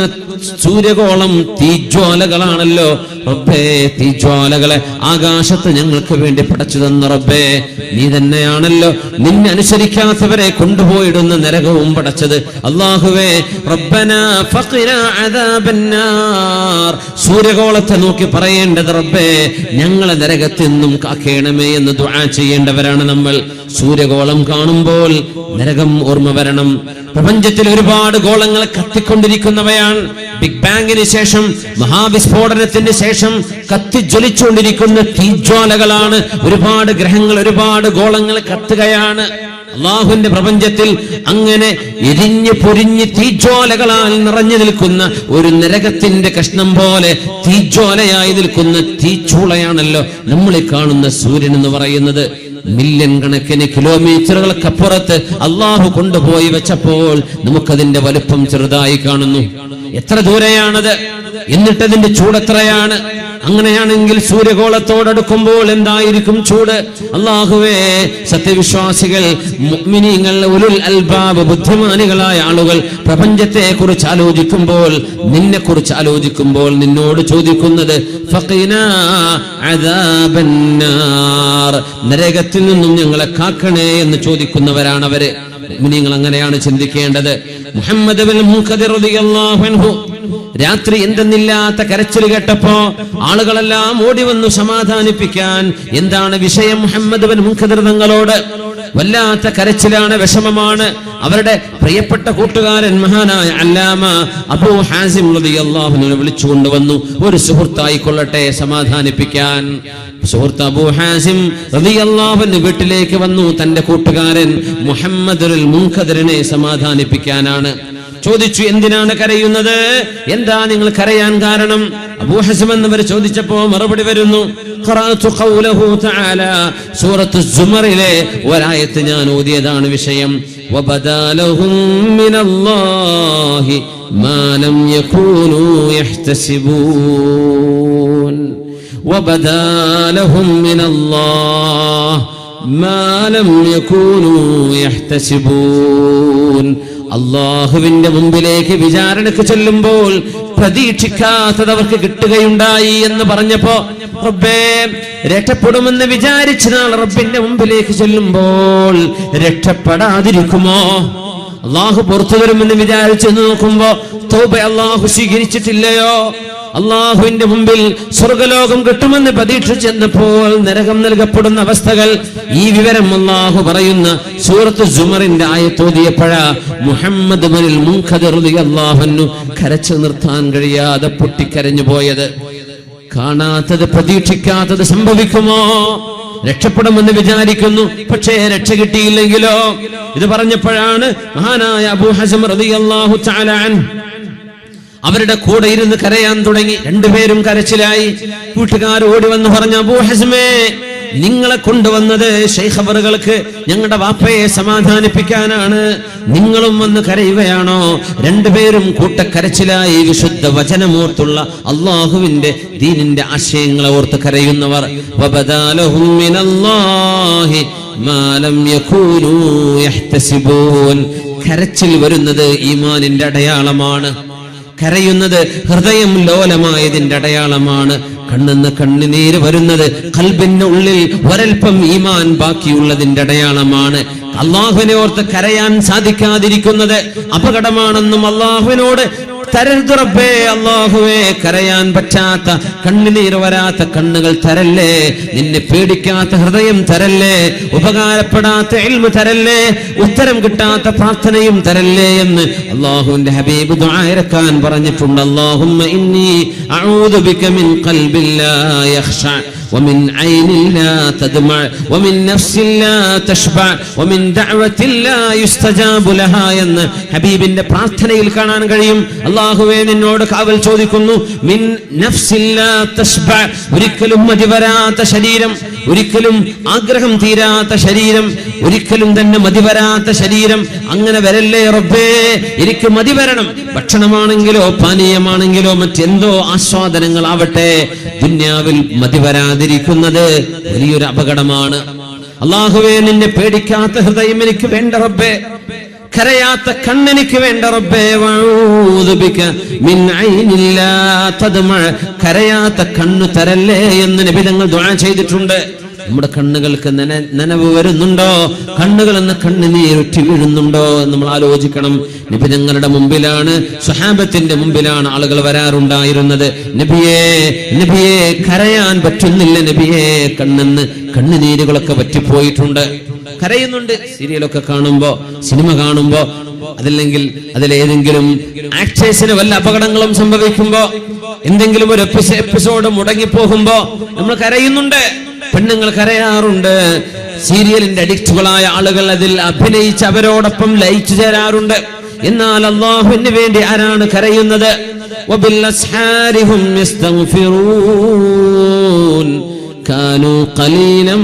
സൂര്യഗോളം തീജ്വാലകളാണല്ലോ റബ്ബേ. തീജ്വാലകളെ ആകാശത്ത് ഞങ്ങൾക്ക് വേണ്ടി പടച്ചു തന്ന റബ്ബേ നീ തന്നെയാണല്ലോ നിന്നെ അനുസരിക്കാത്തവരെ കൊണ്ടുപോയിടുന്ന നരകവും പടച്ചത്. അല്ലാഹുവേ റബ്ബനാ ഫഖിനാ അദാബന്നാർ. സൂര്യഗോളത്തെ നോക്കി പറയേണ്ടത് റബ്ബേ ഞങ്ങളെ നരകത്തിൽ നിന്നും കാക്കേണമേ എന്ന് ദുആ ചെയ്യേണ്ടവരാണ് നമ്മൾ. സൂര്യഗോളം കാണുമ്പോൾ നരകം ഓർമ്മ വരണം. പ്രപഞ്ചത്തിൽ ഒരുപാട് ഗോളങ്ങൾ കത്തിക്കൊണ്ടിരിക്കുന്നവയാണ്. ബിഗ് ബാങ്ങിന് ശേഷം, മഹാവിസ്ഫോടനത്തിന് ശേഷം കത്തിജ്വലിച്ചുകൊണ്ടിരിക്കുന്ന തീജ്വാലകളാണ്. ഒരുപാട് ഗ്രഹങ്ങൾ, ഒരുപാട് ഗോളങ്ങൾ കത്തുകയാണ്. അള്ളാഹുവിന്റെ പ്രപഞ്ചത്തിൽ അങ്ങനെ എരിഞ്ഞ് പൊരിഞ്ഞ് തീജ്വാലകളാൽ നിറഞ്ഞു നിൽക്കുന്ന ഒരു നരകത്തിന്റെ കഷ്ണം പോലെ തീജ്വാലയായി നിൽക്കുന്ന തീച്ചൂളയാണല്ലോ നമ്മളെ കാണുന്ന സൂര്യൻ എന്ന് പറയുന്നത്. മില്യൺ കണക്കിന് കിലോമീറ്ററുകൾക്കപ്പുറത്ത് അള്ളാഹു കൊണ്ടുപോയി വെച്ചപ്പോൾ നമുക്കതിന്റെ വലുപ്പം ചെറുതായി കാണുന്നു. എത്ര ദൂരെയാണത്, എന്നിട്ടതിന്റെ ചൂട് എത്രയാണ്? അങ്ങനെയാണെങ്കിൽ സൂര്യഗോളത്തോടടുക്കുമ്പോൾ എന്തായിരിക്കും ചൂട്? അല്ലാഹുവേ, സത്യവിശ്വാസികൾ, മുഅ്മിനീങ്ങൾ, ഉലുൽ അൽബാബ്, ബുദ്ധിമാനികളായ ആളുകൾ പ്രപഞ്ചത്തെ കുറിച്ച് ആലോചിക്കുമ്പോൾ, നിന്നെ കുറിച്ച് ആലോചിക്കുമ്പോൾ നിന്നോട് ചോദിക്കുന്നത് ഫഖിനാ അദാബന്നാർ, നരകത്തിൽ നിന്നും ഞങ്ങളെ കാക്കണേ എന്ന് ചോദിക്കുന്നവരാണ് അവര്. മുഅ്മിനീങ്ങൾ അങ്ങനെയാണ് ചിന്തിക്കേണ്ടത്. മുഹമ്മദ് ബിൻ മുൻകദിർ റളിയല്ലാഹു അൻഹു രാത്രി എന്തെന്നില്ലാത്ത കരച്ചിൽ കേട്ടപ്പോ ആളുകളെല്ലാം ഓടി വന്നു സമാധാനിപ്പിക്കാൻ. എന്താണ് വിഷയം? മുഹമ്മദ് ബിൻ മുൻകദിർ തങ്ങളോട് വല്ലാത്ത കരച്ചിലാണ്, വിഷമമാണ്. അവരുടെ പ്രിയപ്പെട്ട കൂട്ടുകാരൻ മഹാനായ അല്ലാമ അബൂ ഹാസിം റളിയല്ലാഹു അൻഹു വിളിച്ചുകൊണ്ടുവന്നു, ഒരു സുഹൃത്തായി കൊള്ളട്ടെ സമാധാനിപ്പിക്കാൻ. സുഹൃത്ത് അബൂ ഹാസിം റളിയല്ലാഹു അൻഹു വീട്ടിലേക്ക് വന്നു. തന്റെ കൂട്ടുകാരൻ മുഹമ്മദ് ബിൻ മുൻകദിറിനെ സമാധാനിപ്പിക്കാനാണ്. ചോദിച്ചു, എന്തിനാണ് കരയുന്നത്? എന്താ നിങ്ങൾ കരയാൻ കാരണം? അബൂ ഹസൻ എന്നവർ ചോദിച്ചപ്പോ മറുപടി വരുന്നു, ഖറഅതു ഖൗലഹു തആല, സൂറത്തു സുമറിലെ ഒരായത്ത് ഞാൻ ഓതിയതാണ് വിഷയം. വബദാലഹും മിനല്ലാഹി മാ ലം യകൂനൂ യഹ്തസിബൂൻ. വബദാലഹും മിനല്ലാഹി മാ ലം യകൂനൂ യഹ്തസിബൂൻ. അള്ളാഹുവിന്റെ മുമ്പിലേക്ക് വിചാരണക്ക് ചെല്ലുമ്പോൾ പ്രതീക്ഷിക്കാത്തത് അവർക്ക് കിട്ടുകയുണ്ടായി എന്ന് പറഞ്ഞപ്പോ, റബ്ബേ, രക്ഷപ്പെടുമെന്ന് വിചാരിച്ച നാൾ റബ്ബിന്റെ മുമ്പിലേക്ക് ചെല്ലുമ്പോൾ രക്ഷപ്പെടാതിരിക്കുമോ? അള്ളാഹു പുറത്തു വരുമെന്ന് വിചാരിച്ചു നോക്കുമ്പോ തൗബ അള്ളാഹു സ്വീകരിച്ചിട്ടില്ലയോ? അള്ളാഹുവിന്റെ മുമ്പിൽ സ്വർഗലോകം കിട്ടുമെന്ന് പ്രതീക്ഷിച്ചെന്നപ്പോൾ നരകം നൽകപ്പെടുന്ന അവസ്ഥകൾ. ഈ വിവരം അള്ളാഹു പറയുന്ന സൂറത്ത് സുമറിന്റെ ആയത്തോതിയപ്പോഴാ മുഹമ്മദ് ബിൻ മുൻകദിർ റളിയല്ലാഹു അൻഹു കരച്ചു നിർത്താൻ കഴിയാതെ പൊട്ടിക്കരഞ്ഞു പോയത്. കാണാത്തത്, പ്രതീക്ഷിക്കാത്തത് സംഭവിക്കുമോ? രക്ഷപ്പെടുമെന്ന് വിചാരിക്കുന്നു, പക്ഷേ രക്ഷ കിട്ടിയില്ലെങ്കിലോ? ഇത് പറഞ്ഞപ്പോഴാണ് മഹാനായ അബൂ ഹസൻ റളിയല്ലാഹു തആല അൻഹു അവരുടെ കൂടെ ഇരുന്ന് കരയാൻ തുടങ്ങി. രണ്ടുപേരും കരച്ചിലായി. കൂട്ടുകാർ ഓടി വന്ന് പറഞ്ഞു, അബൂ ഹസ്മേ, നിങ്ങളെ കൊണ്ടുവന്നത് ശൈഖ് അവറുകൾക്ക് ഞങ്ങളുടെ വാപ്പയെ സമാധാനിപ്പിക്കാനാണ്, നിങ്ങളും വന്ന് കരയുകയാണോ? രണ്ടുപേരും കൂട്ടക്കരച്ചിലായി. വിശുദ്ധ വചനമോർത്തുള്ള അള്ളാഹുവിന്റെ ദീനിന്റെ ആശയങ്ങളെ ഓർത്ത് കരയുന്നവർ. വബദാലഹും മിനല്ലാഹി മാ ലം യകൂനൂ യഹ്തസിബൂൻ. കരച്ചിൽ വരുന്നത് ഈമാനിന്റെ അടയാളമാണ്. കരയുന്നത് ഹൃദയം ലോലമായതിന്റെ അടയാളമാണ്. കണ്ണെന്ന് കണ്ണുനീര് വരുന്നത് ഖൽബിന്റെ ഉള്ളിൽ ഒരൽപ്പം ഈമാൻ ബാക്കിയുള്ളതിന്റെ അടയാളമാണ്. അള്ളാഹുവിനെ ഓർത്ത് കരയാൻ സാധിക്കാതിരിക്കുന്നത് അപകടമാണെന്നും അള്ളാഹുവിനോട് തരരുത് റബ്ബേ, അല്ലാഹുവേ, കരയാൻ പറ്റാത്ത, കണ്ണുനീര് വരാത്ത കണ്ണുകൾ തരല്ലേ, നിന്നെ പേടിക്കാത്ത ഹൃദയം തരല്ലേ, ഉപകാരപ്പെടാത്ത ഇൽമ് തരല്ലേ, ഉത്തരം കിട്ടാത്ത പ്രാർത്ഥനയും തരല്ലേ എന്ന് അല്ലാഹുവിന്റെ ഹബീബ് ദുആ ഇറക്കാൻ പറഞ്ഞിട്ടുണ്ട്. അല്ലാഹുമ്മ ഇന്നി അഊദു ബിക മിൻ ഖൽബിൻ ലാ യഖ്ശഅ ومن عين لا تدمع ومن نفس لا تشبع ومن دعوة لا يستجاب لها എന്ന് ഹബീബിന്റെ പ്രാർത്ഥനയിൽ കാണാൻ കഴിയും. അല്ലാഹുവേ, നിന്നോട് കാവൽ ചോദിക്കുന്നു. മിൻ നഫ്സിൻ ലാ തശ്ബ, ഒരിക്കലും മതിവരാത്ത ശരീരം, ഒരിക്കലും ആഗ്രഹം തീരാത്ത ശരീരം, ഒരിക്കലും തന്നെ മതിവരാത്ത ശരീരം. അങ്ങനെ വരല്ലേ റബ്ബേ, എനിക്ക് മതിവരണം. ഭക്ഷണമാണെങ്കിലോ പാനീയമാണെങ്കിലോ മറ്റെന്തോ ആസ്വാദനങ്ങളാവട്ടെ, ദുന്യാവിൽ മതിവരാതിരിക്കുന്നത് വലിയൊരു അപകടമാണ്. അല്ലാഹുവേ, നിന്നെ പേടിക്കാത്ത ഹൃദയം എനിക്ക് വേണ്ട റബ്ബേ, കരയാത്ത കണ്ണെനിക്ക് വേണ്ട റബ്ബേ. വഊദു ബിക മിൻ ഐനിൻ ലാ തദ്മഅ, കരയാത്ത കണ്ണ് തരല്ലേ എന്ന് നബി തങ്ങൾ ദുആ ചെയ്തിട്ടുണ്ട്. നമ്മുടെ കണ്ണുകൾക്ക് നനവ് വരുന്നുണ്ടോ? കണ്ണുകളിൽ നിന്ന് കണ്ണുനീരുറ്റി വീഴുന്നുണ്ടോ എന്ന് നമ്മൾ ആലോചിക്കണം. നബിതങ്ങളുടെ മുമ്പിലാണ്, സ്വഹാബത്തിന്റെ മുമ്പിലാണ് ആളുകൾ വരാറുണ്ടായിരുന്നത്. നബിയേ, നബിയേ, കരയാൻ പറ്റുന്നില്ല നബിയേ, കണ്ണെന്ന് കണ്ണുനീരുകളൊക്കെ പറ്റിപ്പോയിട്ടുണ്ട്. കരയുന്നുണ്ട്. സീരിയലൊക്കെ കാണുമ്പോ, സിനിമ കാണുമ്പോ അതല്ലെങ്കിൽ അതിലേതെങ്കിലും ആക്ടേഴ്സിന് വല്ല അപകടങ്ങളും സംഭവിക്കുമ്പോ, എന്തെങ്കിലും ഒരു എപ്പിസോഡ് മുടങ്ങിപ്പോകുമ്പോ നമ്മൾ കരയുന്നുണ്ട്, പെണ്ണുങ്ങൾ കരയാറുണ്ട്. സീരിയലിന്റെ അഡിക്റ്റുകളായ ആളുകൾ അതിൽ അഭിനയിച്ച് അവരോടൊപ്പം ലയിച്ചു ചേരാറുണ്ട്. എന്നാൽ അല്ലാഹുവിന് വേണ്ടി ആരാണ് കരയുന്നത്? വബിൽഅസ്ഹാരിഹും യസ്തഗ്ഫിറൂൻ കാനൂ ഖലീലൻ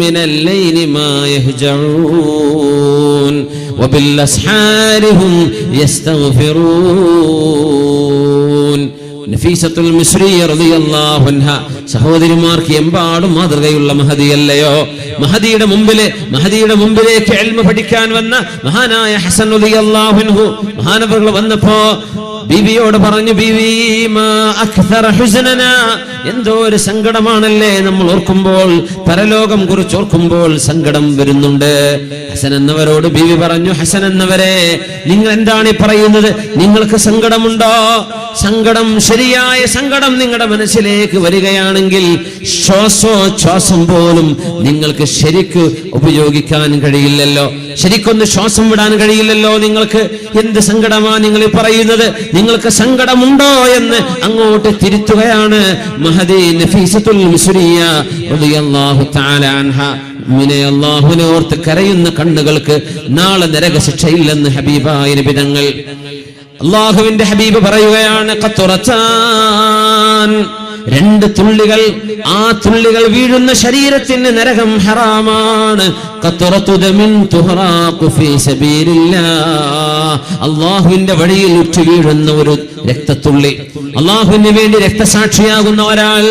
മിനൽ ലൈലി മാ യഹ്ജഊൻ വബിൽഅസ്ഹാരിഹും യസ്തഗ്ഫിറൂൻ. നഫീസത്തുൽ മിസ്രിയ റളിയല്ലാഹു അൻഹ സഹോദരിമാർക്ക് എമ്പാടും മാതൃകയുള്ള മഹദിയല്ലയോ? മഹദിയുടെ മുമ്പിലേക്ക് ഇൽമു പഠിക്കാൻ വന്ന മഹാനായ ഹസൻ റളിയല്ലാഹു അൻഹു മഹാനവറുകൾ വന്നപ്പോ ബീവിയോട് പറഞ്ഞു, ബീവി മാ അക്തറ ഹുസ്നനാ, എന്തോ ഒരു സങ്കടമാണല്ലേ നമ്മൾ ഓർക്കുമ്പോൾ, പരലോകം കുറിച്ച് ഓർക്കുമ്പോൾ സങ്കടം വരുന്നുണ്ട്. ഹസൻ എന്നവരോട് ബീവി പറഞ്ഞു, ഹസൻ എന്നവരെ, നിങ്ങൾ എന്താണ് ഈ പറയുന്നത്? നിങ്ങൾക്ക് സങ്കടമുണ്ടോ? സങ്കടം, ശരിയായ സങ്കടം നിങ്ങളുടെ മനസ്സിലേക്ക് വരികയാണെങ്കിൽ ശ്വാസം പോലും നിങ്ങൾക്ക് ശരിക്ക് ഉപയോഗിക്കാൻ കഴിയില്ലല്ലോ, ശരിക്കൊന്ന് ശ്വാസം വിടാൻ കഴിയില്ലല്ലോ നിങ്ങൾക്ക്. എന്ത് സങ്കടമാ നിങ്ങൾ പറയുന്നത്? നിങ്ങൾക്ക് സങ്കടമുണ്ടോ എന്ന് അങ്ങോട്ട് തിരുത്തുകയാണ് മഹദി നഫീസത്തുൽ മിസ്രിയ റളിയല്ലാഹു തആല അൻഹ. അല്ലാഹുവിനെ ഓർത്ത് കരയുന്ന കണ്ണുകൾക്ക് നാളെ നരകശിക്ഷയില്ലെന്ന് ഹബീബായ നബി തങ്ങൾ. അല്ലാഹുവിന്റെ ഹബീബ് പറയുകയാണ്, ഖത്റത്താൻ, രണ്ട് തുള്ളികൾ, ആ തുള്ളികൾ വീഴുന്ന ശരീരത്തിന് നരകം ഹറാമാണ്. ഖത്റത്തു ദമിൻ തുഹറാഖു ഫീ സബീലില്ലാഹ്, അല്ലാഹുവിന്റെ വഴിയിൽ ഉറ്റു വീഴുന്ന ഒരു രക്തത്തുള്ളി, അല്ലാഹുവിന് വേണ്ടി രക്തസാക്ഷിയാകുന്ന ഒരാൾ.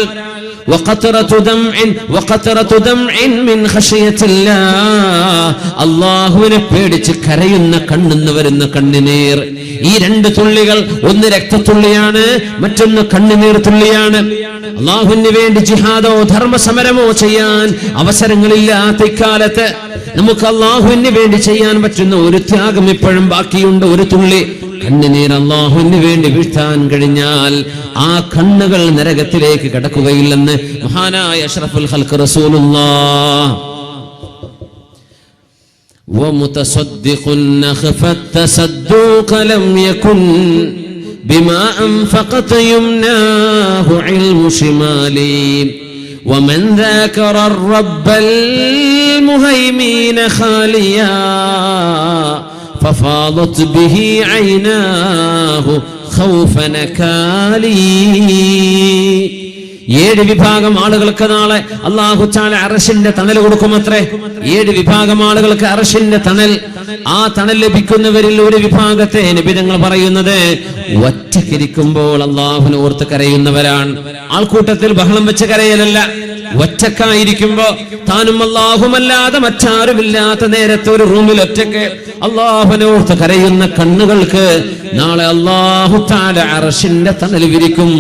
അല്ലാഹുവിനെ പേടിച്ച് കരയുന്ന കണ്ണെന്ന് വരുന്ന കണ്ണുനീർ. ഈ രണ്ട് തുള്ളികൾ, ഒന്ന് രക്തത്തുള്ളിയാണ്, മറ്റൊന്ന് കണ്ണുനീർ തുള്ളിയാണ്. അല്ലാഹുവിന് വേണ്ടി ജിഹാദോ ധർമ്മസമരമോ ചെയ്യാൻ അവസരങ്ങളില്ലാത്ത ഇക്കാലത്ത് നമുക്ക് അല്ലാഹുവിന് വേണ്ടി ചെയ്യാൻ പറ്റുന്ന ഒരു ത്യാഗം ഇപ്പോഴും ബാക്കിയുണ്ട്, ഒരു തുള്ളി കണ്ണുനീർ അല്ലാഹുവിന് വേണ്ടി വീഴ്ത്താൻ കഴിഞ്ഞാൽ ആ കണ്ണുകൾ നരകത്തിലേക്ക് കടക്കുകയില്ലെന്ന് മഹാനായ അഷ്റഫുൽ ഖൽഖ് റസൂലുള്ളാഹ്. വമുതസദ്ദിഖുൻ നഖഫത് തസദ്ദുഖ ലം യകുൻ ബിമാ അൻഫഖത യുംനാഹു ഇൽമു ശിമാലി വമൻ ذاكر الرب المهيمن خاليا ففاضت به عيناه خوف نكالي. 7 വിഭാഗം ആളുകൾക്ക് നാളെ അല്ലാഹു തആല അർശിന്റെ തണൽ കൊടുക്കുമത്രേ. 7 വിഭാഗം ആളുകൾക്ക് അർശിന്റെ തണൽ. ആ തണൽ ലഭിക്കുന്നവരിൽ ഒരു വിഭാഗത്തെ നബി തങ്ങൾ പറയുന്നത് ഒറ്റക്കിരിക്കുമ്പോൾ അല്ലാഹുവിനെ ഓർത്ത് കരയുന്നവരാണ്. ആൾക്കൂട്ടത്തിൽ ബഹളം വെച്ച് കരയലല്ല, ഒറ്റക്കായിരിക്കുമ്പോ താനും അല്ലാഹുമല്ലാതെ മറ്റാരുമില്ലാത്ത നേരത്തെ ഒരു റൂമിൽ ഒറ്റക്ക് അല്ലാഹുവിനെ ഓർത്ത് കരയുന്ന കണ്ണുകൾക്ക് നാളെ അല്ലാഹു തആല അർശിന്റെ തണൽ വിരിക്കും.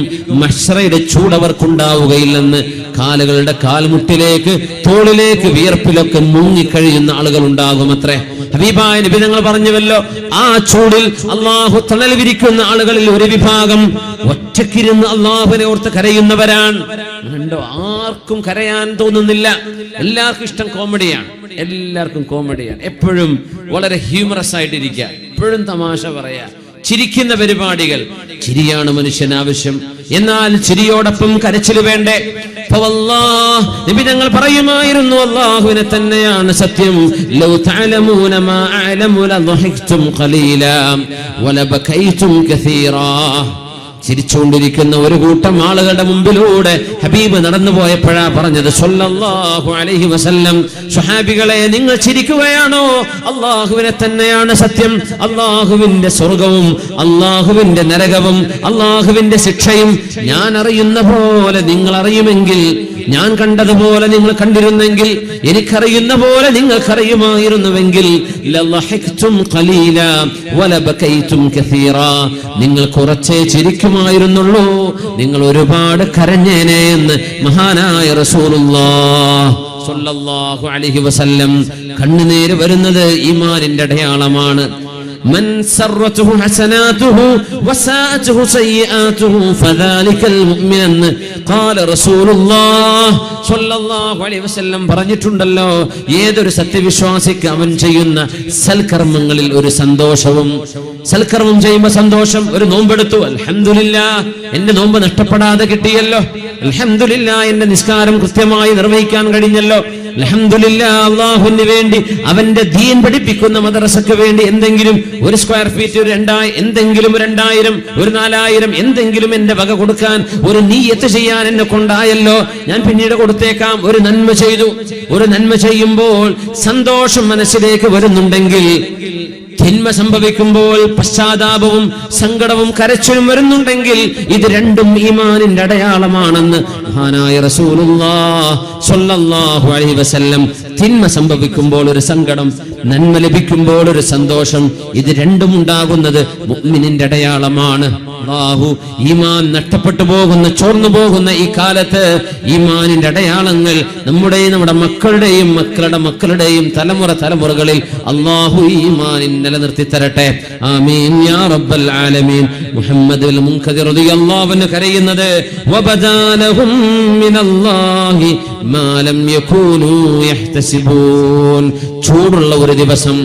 മഹ്ശറയുടെ ചൂടവർക്കുണ്ടാവുകയില്ലെന്ന്. കാലുകളുടെ കാൽമുട്ടിലേക്ക്, തോളിലേക്ക്, വിയർപ്പിലൊക്കെ മുങ്ങിക്കഴിയുന്ന ആളുകൾ ഉണ്ടാകുമത്രേ. ഹബീബായ നബി തങ്ങൾ പറഞ്ഞുവല്ലോ, ആ ചൂടിൽ അല്ലാഹു തണൽ വിരിക്കുന്ന ആളുകളിൽ ഒരു വിഭാഗം ഒറ്റക്കിരുന്ന് അല്ലാഹുവിനെ ഓർത്ത് കരയുന്നവരാണ്. കണ്ടോ, ആർക്കും കരയാൻ തോന്നുന്നില്ല. എല്ലാവർക്കും ഇഷ്ടം കോമഡിയാണ്, എല്ലാവർക്കും കോമഡിയാണ്. എപ്പോഴും വളരെ ഹ്യൂമറസ് ആയിട്ടിരിക്കുക, എപ്പോഴും തമാശ പറയാ, ചിരിക്കുന്ന പരിപാടികൾ. ചിരിയാണ് മനുഷ്യന് ആവശ്യം. എന്നാൽ ചിരിയോടൊപ്പം കരച്ചിൽ വേണ്ടേ? നബി തങ്ങൾ പറയുമായിരുന്നു, അല്ലാഹുവിനെ തന്നെയാണ് സത്യം. ലൗ തഅലമൂന മാ അഅലമു ലദഹിക്തും ഖലീലാ വലബകൈതും കസീറാ. ചിരിച്ചുകൊണ്ടിരിക്കുന്ന ഒരു കൂട്ടം ആളുകളുടെ മുമ്പിലൂടെ ഹബീബ് നടന്നു പോയപ്പോഴാ പറഞ്ഞത് സ്വല്ലല്ലാഹു അലൈഹി വസല്ലം, സ്വഹാബികളെ, നിങ്ങൾ ചിരിക്കുകയാണോ? അല്ലാഹുവിനെ തന്നെയാണ് സത്യം. അല്ലാഹുവിന്റെ സ്വർഗവും അല്ലാഹുവിന്റെ നരകവും അല്ലാഹുവിന്റെ ശിക്ഷയും ഞാൻ അറിയുന്ന പോലെ നിങ്ങൾ അറിയുമെങ്കിൽ, ഞാൻ കണ്ടതുപോലെ നിങ്ങൾ കണ്ടിരുന്നെങ്കിൽ, എനിക്കറിയുന്ന പോലെ നിങ്ങൾക്കറിയുമായിരുന്നുവെങ്കിൽ ലളഹിക്തും ഖലീലാ വലബകൈതും കസീറാ, നിങ്ങൾ കുറച്ചേ ചിരിക്കുമായിരുന്നുള്ളൂ, നിങ്ങൾ ഒരുപാട് കരഞ്ഞേനെ എന്ന് മഹാനായ റസൂലുള്ളാഹി സ്വല്ലല്ലാഹു അലൈഹി വസല്ലം. കണ്ണുനീര് വരുന്നത് ഈമാനിന്റെ അടയാളമാണ്. മൻ സറത്തുഹു ഹസനാതുഹു വസാഅതുഹു സയ്യിആതുഹു ഫദാലികൽ മുഅ്മിൻ ഖാല റസൂലുള്ളാഹ് സ്വല്ലല്ലാഹു അലൈഹി വസല്ലം പറഞ്ഞിട്ടുണ്ടല്ലോ, ഏതൊരു സത്യവിശ്വാസിക്ക് അവൻ ചെയ്യുന്ന സൽക്കർമ്മങ്ങളിൽ ഒരു സന്തോഷവും, സൽക്കർമ്മം ചെയ്യുമ്പോൾ സന്തോഷം. ഒരു നോമ്പെടുത്തു, അൽഹംദുലില്ലാഹ് എന്റെ നോമ്പ് നഷ്ടപ്പെടാതെ കിട്ടിയല്ലോ, അൽഹംദുലില്ലാഹ് എന്റെ നിസ്കാരം കൃത്യമായി നിർവഹിക്കാൻ കഴിഞ്ഞല്ലോ, അൽഹംദുലില്ലാഹ് അല്ലാഹുവിന് വേണ്ടി അവന്റെ ദീൻ പഠിപ്പിക്കുന്ന മദ്രസക്ക് വേണ്ടി എന്തെങ്കിലും ഒരു സ്ക്വയർ ഫീറ്റ്, ഒരു 2000, എന്തെങ്കിലും 2000, ഒരു 4000 എന്തെങ്കിലും എന്റെ വക കൊടുക്കാൻ ഒരു നിയ്യത്ത് ചെയ്യാൻ എന്നെ കൊണ്ടായല്ലോ, ഞാൻ പിന്നീട് കൊടുത്തേക്കാം. ഒരു നന്മ ചെയ്തു. ഒരു നന്മ ചെയ്യുമ്പോൾ സന്തോഷം മനസ്സിലേക്ക് വരുന്നുണ്ടെങ്കിൽ, തിന്മ സംഭവിക്കുമ്പോൾ പശ്ചാത്താപവും സങ്കടവും കരച്ചിലും വരുന്നുണ്ടെങ്കിൽ, ഇത് രണ്ടും ഈമാനിന്റെ അടയാളമാണെന്ന് മഹാനായ റസൂലുള്ളാഹി സ്വല്ലല്ലാഹു അലൈഹി വസല്ലം. തിന്മ സംഭവിക്കുമ്പോൾ ഒരു സങ്കടം, നന്മ ലഭിക്കുമ്പോൾ ഒരു സന്തോഷം, ഇത് രണ്ടും ഉണ്ടാകുന്നത് മുഅ്മിനിന്റെ അടയാളമാണ്. അല്ലാഹു ഈമാൻ നഷ്ടപ്പെട്ടു പോകുന്ന, ചോർന്നു പോകുന്ന ഈ കാലത്ത് ഈമാനിന്റെ അടയാളങ്ങൾ നമ്മുടെ മക്കളുടെയും മക്കളുടെ മക്കളുടെയും തലമുറകളിൽ അല്ലാഹു ഈമാനിൻ നിലനിർത്തി തരട്ടെ. ആമീൻ യാ റബ്ബൽ ആലമീൻ. മുഹമ്മദ് ബിൻ മുൻകദിർ റളിയല്ലാഹു അൻഹു കരയുന്നത്, വബദാലഹും മിനല്ലാഹി മാ ലം യകൂനൂ യഹ്തസിബൂൻ. ചൂടുള്ള ഒരു ദിവസം,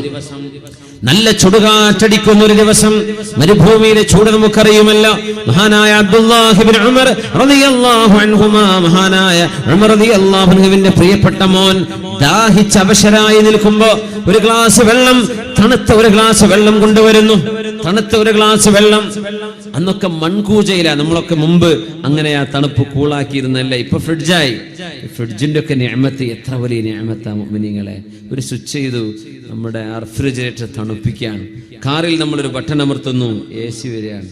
നല്ല ചുടുകാറ്റടിക്കുന്ന ഒരു ദിവസം, മരുഭൂമിയിലെ ചൂട് നമുക്കറിയുമല്ലോ. മഹാനായ അബ്ദുല്ലാഹി ഇബ്നു ഉമർ റളിയല്ലാഹു അൻഹുമാ, മഹാനായ ഉമർ റളിയല്ലാഹു അൻഹുവിന്റെ പ്രിയപ്പെട്ട മോൻ ദാഹിച്ച് അവശരായി നിൽക്കുമ്പോ ഒരു ഗ്ലാസ് വെള്ളം, തണുത്ത ഒരു ഗ്ലാസ് വെള്ളം കൊണ്ടുവരുന്നു. തണുത്ത ഒരു ഗ്ലാസ് വെള്ളം. അന്നൊക്കെ മൺകൂജയില, നമ്മളൊക്കെ മുമ്പ് അങ്ങനെയാ തണുപ്പ് കൂളാക്കിയിരുന്നല്ലേ, ഇപ്പൊ ഫ്രിഡ്ജായി. ഫ്രിഡ്ജിന്റെ ഒക്കെ നിഅമത്ത് എത്ര വലിയ നിഅമത്താ മുഅ്മിനീങ്ങളെ. ഒരു സ്വിച്ച് ചെയ്തു, നമ്മുടെ റെഫ്രിജറേറ്റർ തണുപ്പിക്കാൻ. കാറിൽ നമ്മളൊരു ബട്ടൺ അമർത്തുന്നു, AC വരികയാണ്.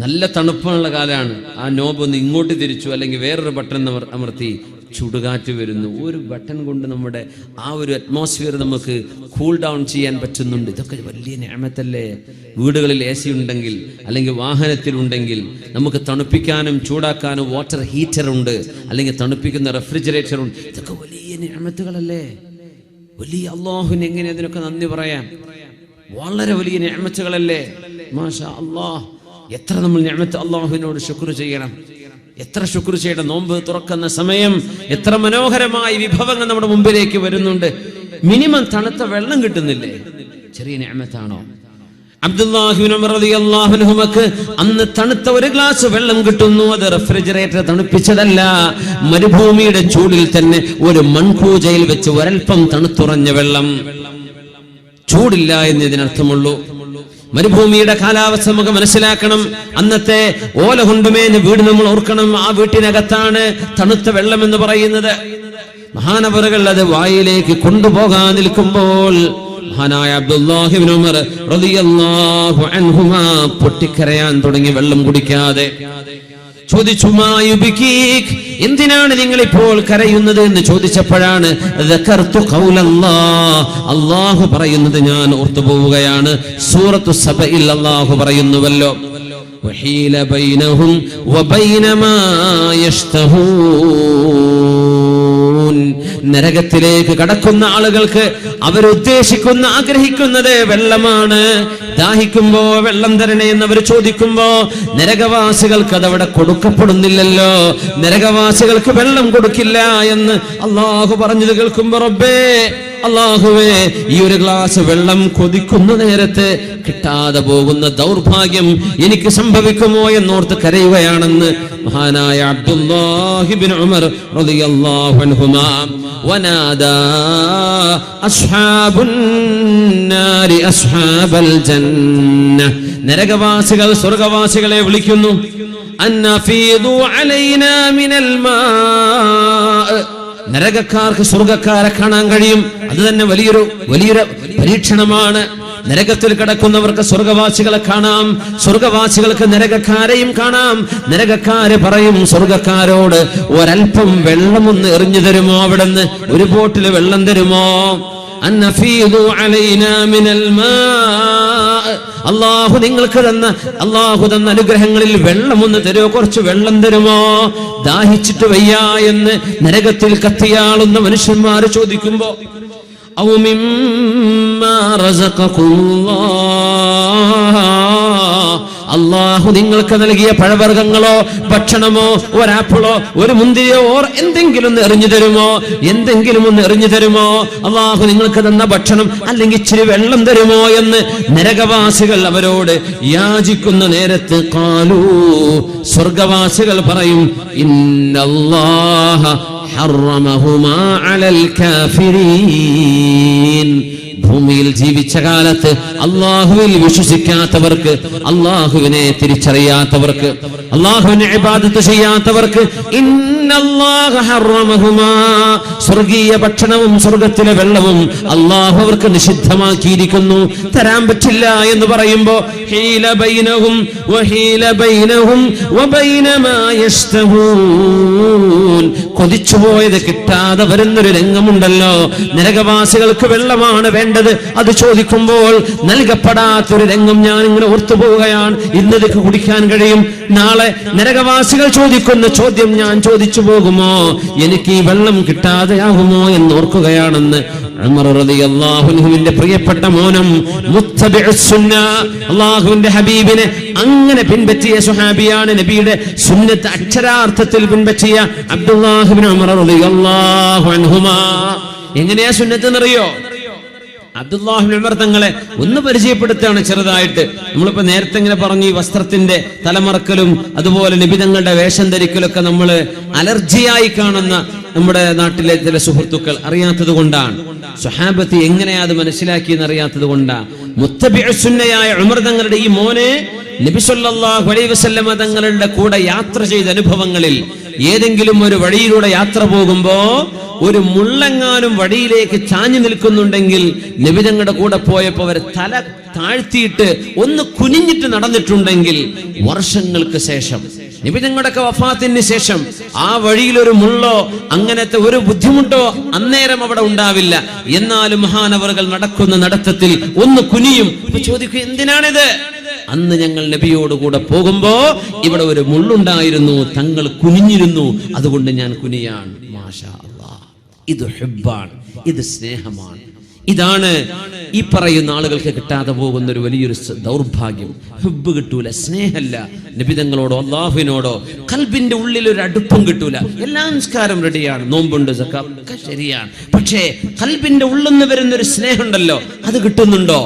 നല്ല തണുപ്പുള്ള കാലമാണ്. ആ നോബ് ഒന്ന് ഇങ്ങോട്ട് തിരിച്ചു, അല്ലെങ്കിൽ വേറൊരു ബട്ടൺ അമർത്തി, ചുടുകാറ്റ് വരുന്നു. ഒരു ബട്ടൺ കൊണ്ട് നമ്മുടെ ആ ഒരു അറ്റ്മോസ്ഫിയർ നമുക്ക് കൂൾ ഡൗൺ ചെയ്യാൻ പറ്റുന്നുണ്ട്. ഇതൊക്കെ വലിയ നിഅമത്തല്ലേ. വീടുകളിൽ AC ഉണ്ടെങ്കിൽ, അല്ലെങ്കിൽ വാഹനത്തിലുണ്ടെങ്കിൽ നമുക്ക് തണുപ്പിക്കാനും ചൂടാക്കാനും വാട്ടർ ഹീറ്റർ ഉണ്ട്, അല്ലെങ്കിൽ തണുപ്പിക്കുന്ന റെഫ്രിജറേറ്റർ ഉണ്ട്. ഇതൊക്കെ വലിയ നിഅമത്തുകളല്ലേ. വലിയ അല്ലാഹുവിന് എങ്ങനെ അതിനൊക്കെ നന്ദി പറയാം. വളരെ വലിയ നിഅമത്തുകളല്ലേ. മാഷാ അല്ലാഹ്. എത്ര നമ്മൾ നിഅമത്ത് അല്ലാഹുവിനോട് ശുക്ർ ചെയ്യണം, എത്ര ശുക്ർ ചെയ്യണം. നോമ്പ് തുറക്കുന്ന സമയം എത്ര മനോഹരമായ വിഭവങ്ങൾ നമ്മുടെ മുമ്പിലേക്ക് വരുന്നുണ്ട്. മിനിമം തണുത്ത വെള്ളം കിട്ടുന്നില്ലേ, ചെറിയ നിഅമത്താണോ? അബ്ദുല്ലാഹി ഇബ്നു ഉമർ റളിയല്ലാഹു അൻഹുമക്ക് അന്ന് തണുത്ത ഒരു ഗ്ലാസ് വെള്ളം കിട്ടുന്നു. അത് റെഫ്രിജറേറ്റർ തണുപ്പിച്ചതല്ല, മരുഭൂമിയുടെ ചൂടിൽ തന്നെ ഒരു മൺകൂജയിൽ വെച്ച് ഒരൽപ്പം തണുത്തുറഞ്ഞ വെള്ളം. ചൂടില്ല എന്നതിനർത്ഥമുള്ളൂ. മരുഭൂമിയുടെ കാലാവസ്ഥ നമുക്ക് മനസ്സിലാക്കണം. അന്നത്തെ ഓല കൊണ്ടുമേഞ്ഞ വീട് നമ്മൾ ഓർക്കണം. ആ വീട്ടിനകത്താണ് തണുത്ത വെള്ളം എന്ന് പറയുന്നത്. മഹാനവറുകൾ അത് വായിലേക്ക് കൊണ്ടുപോകാൻ നിൽക്കുമ്പോൾ മഹാനായ അബ്ദുല്ലാഹി ഇബ്നു ഉമർ റളിയല്ലാഹു അൻഹുമാ പൊട്ടിക്കരയാൻ തുടങ്ങി, വെള്ളം കുടിക്കാതെ. ചോദിച്ചു, മായുബികീക്, എന്തിനാണ് നിങ്ങൾ ഇപ്പോൾ കരയുന്നത് എന്ന് ചോദിച്ചപ്പോഴാണ് ദക്കർതു ഖൗലല്ലാഹ്, അല്ലാഹു പറയുന്നത് ഞാൻ ഓർത്തുപോവുകയാണ്. സൂറത്തു സബയിൽ അല്ലാഹു പറയുന്നുവല്ലോ, വഹീല ബൈനഹും വബൈന മാ യഷ്തഹൂൻ. നരകത്തിലേക്ക് കടക്കുന്ന ആളുകൾക്ക് അവരുദ്ദേശിക്കുന്ന, ആഗ്രഹിക്കുന്നത് വെള്ളമാണ്. ദാഹിക്കുമ്പോ വെള്ളം തരണേ എന്നവർ ചോദിക്കുമ്പോ നരകവാസികൾക്ക് അതവിടെ കൊടുക്കപ്പെടുന്നില്ലല്ലോ. നരകവാസികൾക്ക് വെള്ളം കൊടുക്കില്ല എന്ന് അല്ലാഹു പറഞ്ഞത് കേൾക്കുമ്പോ, റബ്ബേ, അല്ലാഹുവേ, ഈ ഒരു ഗ്ലാസ് വെള്ളം കൊതിക്കുന്ന നേരത്ത് കിട്ടാതെ പോകുന്ന ദൗർഭാഗ്യം എനിക്ക് സംഭവിക്കുമോ എന്നോർത്ത് കരയുകയാണെന്ന് മഹാനായ അബ്ദുല്ലാഹി ഇബ്നു ഉമർ റളിയല്ലാഹു അൻഹുമാ. വനാദാ അസ്ഹാബുൻ നാരി അസ്ഹാബൽ ജന്ന. നരകവാസികൾ സ്വർഗ്ഗവാസികളെ വിളിക്കുന്നു, അന്നഫീദു അലൈനാ മിനൽ മാ. നരകക്കാർക്ക് സ്വർഗ്ഗക്കാരെ കാണാൻ കഴിയും. അത് തന്നെ വലിയൊരു പരീക്ഷണമാണ്. നരകത്തിൽ കിടക്കുന്നവർക്ക് സ്വർഗ്ഗവാസികളെ കാണാം, സ്വർഗ്ഗവാസികൾക്ക് നരകക്കാരെയും കാണാം. നരകക്കാര് പറയും സ്വർഗ്ഗക്കാരോട്, ഒരൽപ്പം വെള്ളം ഒന്ന് എറിഞ്ഞു തരുമോ, അവിടുന്ന് ഒരു ബോട്ടിൽ വെള്ളം തരുമോ? അന്നഫീദു അലൈനാ മിനൽ മാ. അല്ലാഹു നിങ്ങൾക്ക് തന്ന, അല്ലാഹു തന്ന അനുഗ്രഹങ്ങളിൽ വെള്ളം ഒന്ന് തരുമോ, കുറച്ച് വെള്ളം തരുമോ? ദാഹിച്ചിട്ട് വയ്യ എന്ന് നരകത്തിൽ കത്തിയാളുന്ന മനുഷ്യന്മാർ ചോദിക്കുമ്പോ ഔ മിമ്മാ റസഖകുമുല്ലാഹ്, അല്ലാഹു നിങ്ങൾക്ക് നൽകിയ പഴവർഗ്ഗങ്ങളോ ഭക്ഷണമോ ഒരാപ്പിളോ ഒരു മുന്തിരിയോ എന്തെങ്കിലും ഒന്ന് എറിഞ്ഞു തരുമോ? എന്തെങ്കിലും ഒന്ന് എറിഞ്ഞു തരുമോ? അല്ലാഹു നിങ്ങൾക്ക് തന്ന ഭക്ഷണം അല്ലെങ്കിൽ ഇച്ചിരി വെള്ളം തരുമോ എന്ന് നരകവാസികൾ അവരോട് യാചിക്കുന്ന നേരത്ത് ഖാലൂ, സ്വർഗവാസികൾ പറയും, ഇന്നല്ലാഹ ഹറമഹുമാ അലൽ കാഫിരീൻ. ഭൂമിയിൽ ജീവിച്ച കാലത്ത് അള്ളാഹുവിൽ വിശ്വസിക്കാത്തവർക്ക്, അള്ളാഹുവിനെ തിരിച്ചറിയാത്തവർക്ക്, അള്ളാഹുവിനെ ഇബാദത്ത് ചെയ്യാത്തവർക്ക് ഇന്നല്ലാഹ ഹറമഹുമാ, സ്വർഗീയ ഭക്ഷണവും സ്വർഗത്തിലെ വെള്ളവും അള്ളാഹു അവർക്ക് നിഷിദ്ധമാക്കിയിരിക്കുന്നു, തരാൻ പറ്റില്ല എന്ന് പറയുമ്പോ ഹീല ബൈനഹും വഹീല ബൈനഹും വബൈന മാ യസ്തഹൂൻ, കൊതിച്ചുപോയത് കിട്ടാതെ വരുന്നൊരു രംഗമുണ്ടല്ലോ. നരകവാസികൾക്ക് വെള്ളമാണ് വേണ്ടത്, അത് ചോദിക്കുമ്പോൾ നൽകപ്പെടാത്തൊരു രംഗം ഞാൻ ഇങ്ങനെ ഓർത്തു പോവുകയാണ്. ഇന്നതൊക്കെ കുടിക്കാൻ കഴിയും, നാളെ നരകവാസികൾ ചോദിക്കുന്ന ചോദ്യം ഞാൻ ചോദിച്ചു പോകുമോ? എനിക്ക് ഈ വെള്ളം കിട്ടാതെയാകുമോ എന്നോർക്കുകയാണെന്ന് ഉമർ റളിയല്ലാഹു അൻഹുവിന്റെ പ്രിയപ്പെട്ട മോനും മുത്തബിഉസ് സുന്ന, അല്ലാഹുവിന്റെ ഹബീബിനെ അങ്ങനെ പിൻപറ്റിയ സ്വഹാബിയാണ്, നബിയുടെ സുന്നത്ത് അക്ഷരാർത്ഥത്തിൽ പിൻപറ്റിയ അബ്ദുല്ലാഹ് ഇബ്നു ഉമർ റളിയല്ലാഹു അൻഹുമാ. എങ്ങനെയാ സുന്നത്ത് എന്നറിയോ? അബ്ദുല്ലാഹ് ഇബ്നു ഉമർ തങ്ങളെ ഒന്ന് പരിചയപ്പെടുത്താണ് ചെറുതായിട്ട്. നമ്മളിപ്പോ നേരത്തെ ഇങ്ങനെ പറഞ്ഞു, ഈ വസ്ത്രത്തിന്റെ തലമറക്കലും അതുപോലെ നബി തങ്ങളുടെ വേഷം ധരിക്കലൊക്കെ നമ്മൾ അലർജിയായി കാണുന്ന നമ്മുടെ നാട്ടിലെ ചില സുഹൃത്തുക്കൾ അറിയാത്തത് കൊണ്ടാണ്. സ്വഹാബത്ത് എങ്ങനെയാ അത് മനസ്സിലാക്കിയെന്ന് അറിയാത്തത് കൊണ്ടാണ്. മുത്തബിഉസ് സുന്നയായ ഉമർ തങ്ങളുടെ ഈ മോനെ നബി സല്ലല്ലാഹു അലൈഹി വസല്ലമ തങ്ങളുടെ കൂടെ യാത്ര ചെയ്ത അനുഭവങ്ങളിൽ ഏതെങ്കിലും ഒരു വഴിയിലൂടെ യാത്ര പോകുമ്പോ ഒരു മുള്ളെങ്ങാനും വഴിയിലേക്ക് ചാഞ്ഞു നിൽക്കുന്നുണ്ടെങ്കിൽ നബി തങ്ങളുടെ കൂടെ പോയപ്പോ അവർ തല താഴ്ത്തിയിട്ട് ഒന്ന് കുനിഞ്ഞിട്ട് നടന്നിട്ടുണ്ടെങ്കിൽ വർഷങ്ങൾക്ക് ശേഷം, നബി തങ്ങളുടെയൊക്കെ വഫാത്തിന് ശേഷം ആ വഴിയിൽ ഒരു മുള്ളോ അങ്ങനത്തെ ഒരു ബുദ്ധിമുട്ടോ അന്നേരം അവിടെ ഉണ്ടാവില്ല. എന്നാലും മഹാനവറുകൾ നടക്കുന്ന നടത്തത്തിൽ ഒന്ന് കുനിയും. ചോദിക്കും, എന്തിനാണിത്? അന്ന് ഞങ്ങൾ നബിയോട് കൂടെ പോകുമ്പോ ഇവിടെ ഒരു മുള്ളുണ്ടായിരുന്നു, തങ്ങൾ കുനിഞ്ഞിരുന്നു, അതുകൊണ്ട് ഞാൻ കുനിയാണ്. മാഷാ അല്ലാഹ്, ഇത് ഹുബ്ബാണ്, ഇത് സ്നേഹമാണ്. ഇതാണ് ഈ പറയുന്ന ആളുകൾക്ക് കിട്ടാതെ പോകുന്ന ഒരു വലിയൊരു ദൗർഭാഗ്യം. ഹുബ്ബ് കിട്ടൂല, സ്നേഹമല്ല നബിതങ്ങളോടോ അല്ലാഹുവിനോടോ, ഖൽബിന്റെ ഉള്ളിൽ ഒരു അടുപ്പം കിട്ടൂല. എല്ലാ നിസ്കാരം റെഡിയാണ്, നോമ്പുണ്ട്, സക്കാത്ത് ഒക്കെ ശരിയാണ്, പക്ഷേ ഖൽബിന്റെ ഉള്ളിൽ നിന്ന് വരുന്ന ഒരു സ്നേഹം ഉണ്ടല്ലോ, അത് കിട്ടുന്നുണ്ടോ?